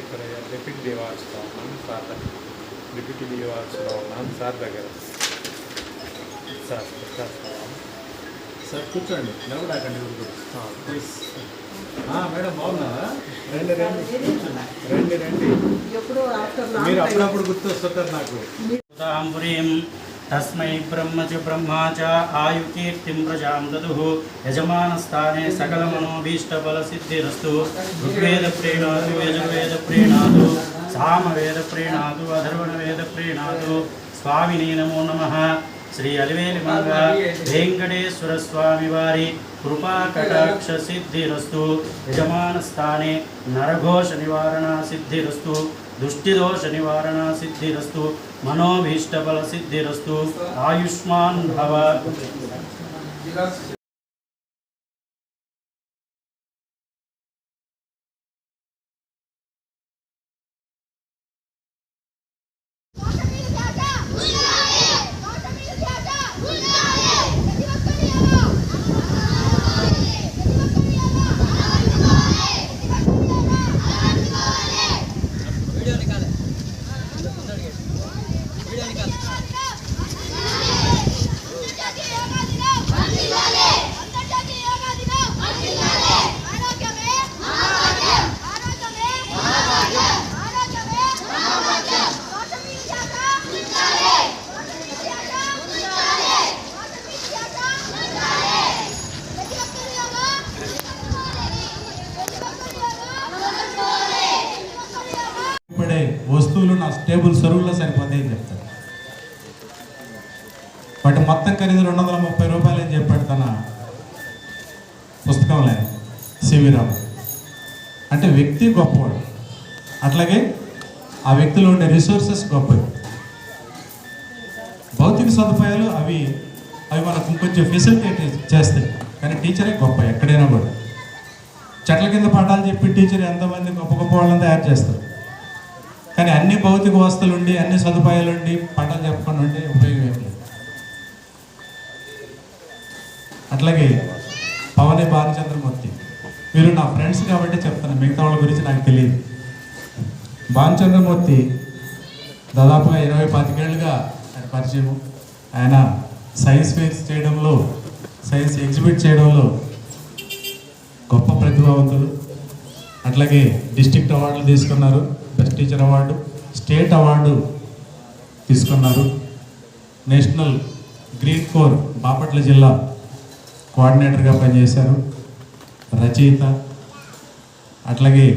ఇక్కడ డిప్యూటీ డివార్స్లో ఉన్నాను సార్ దగ్గర. డిప్యూటీ డివార్స్లో ఉన్నాను సార్ దగ్గర. సార్ సార్ కూర్చోండి, నిలబడాకండి. మేడం బాగున్నారా? రండి రండి రండి రండి. మీరు అప్పుడప్పుడు గుర్తొస్తుంటారు నాకు. తస్మై బ్రహ్మ చ బ్రహ్మా చ ఆయుకీర్తిం ప్రజాం దదుః యజమానస్థానే సకలమనోభీష్టఫలసిద్ధిరస్తు. ఋగ్వేద ప్రీణాతు, యజుర్వేద ప్రీణాతు, సామవేద ప్రీణాతు, అధర్వణవేద ప్రీణాతు. స్వామినే నమో నమః. శ్రీ అలివేలి మంగ వెంకటేశ్వర స్వామి వారి కృపా కటాక్ష సిద్ధిరస్తు. యజమానస్థానే నరఘోష నివారణ సిద్ధిరస్తు. దుష్టిదోష నివారణ సిద్ధిరస్తు. మనోభీష్టఫల సిద్ధిరస్తు. ఆయుష్మాన్ భవ. వస్తువులు నా టేబుల్ సరువుల్లో సరిపోతాయని చెప్తాడు. వాటి మొత్తం ఖరీదు 230 రూపాయలు అని చెప్పాడు తన పుస్తకంలో సివిరావు. అంటే వ్యక్తి గొప్పవాడు, అట్లాగే ఆ వ్యక్తిలో ఉండే రిసోర్సెస్ గొప్పవి. భౌతిక సదుపాయాలు అవి మనకు కొంచెం ఫెసిలిటేట్ చేస్తాయి, కానీ టీచరే గొప్ప ఎక్కడైనా కూడా. చెట్ల కింద పాఠాలు చెప్పి టీచర్ ఎంతమంది గొప్ప గొప్ప వాళ్ళని తయారు చేస్తారు, కానీ అన్ని భౌతిక వస్తువులు ఉండి అన్ని సదుపాయాలు ఉండి పాఠాలు చెప్పకుండా ఉంటే ఉపయోగం ఏం లేదు. అట్లాగే పవని భానుచంద్రమూర్తి, వీరు నా ఫ్రెండ్స్ కాబట్టి చెప్తాను, మిగతా వాళ్ళ గురించి నాకు తెలియదు. భానుచంద్రమూర్తి దాదాపుగా 20-25 ఏళ్ళుగా ఆయన పరిచయం. ఆయన సైన్స్ ఫేర్స్ చేయడంలో, సైన్స్ ఎగ్జిబిట్ చేయడంలో గొప్ప ప్రతిభావంతులు. అట్లాగే డిస్ట్రిక్ట్ అవార్డులు తీసుకున్నారు, best teacher award, state award తీసుకున్నారు. నేషనల్ గ్రీన్ కోర్ బాపట్ల జిల్లా కోఆర్డినేటర్గా పనిచేశారు. రచయిత, అట్లాగే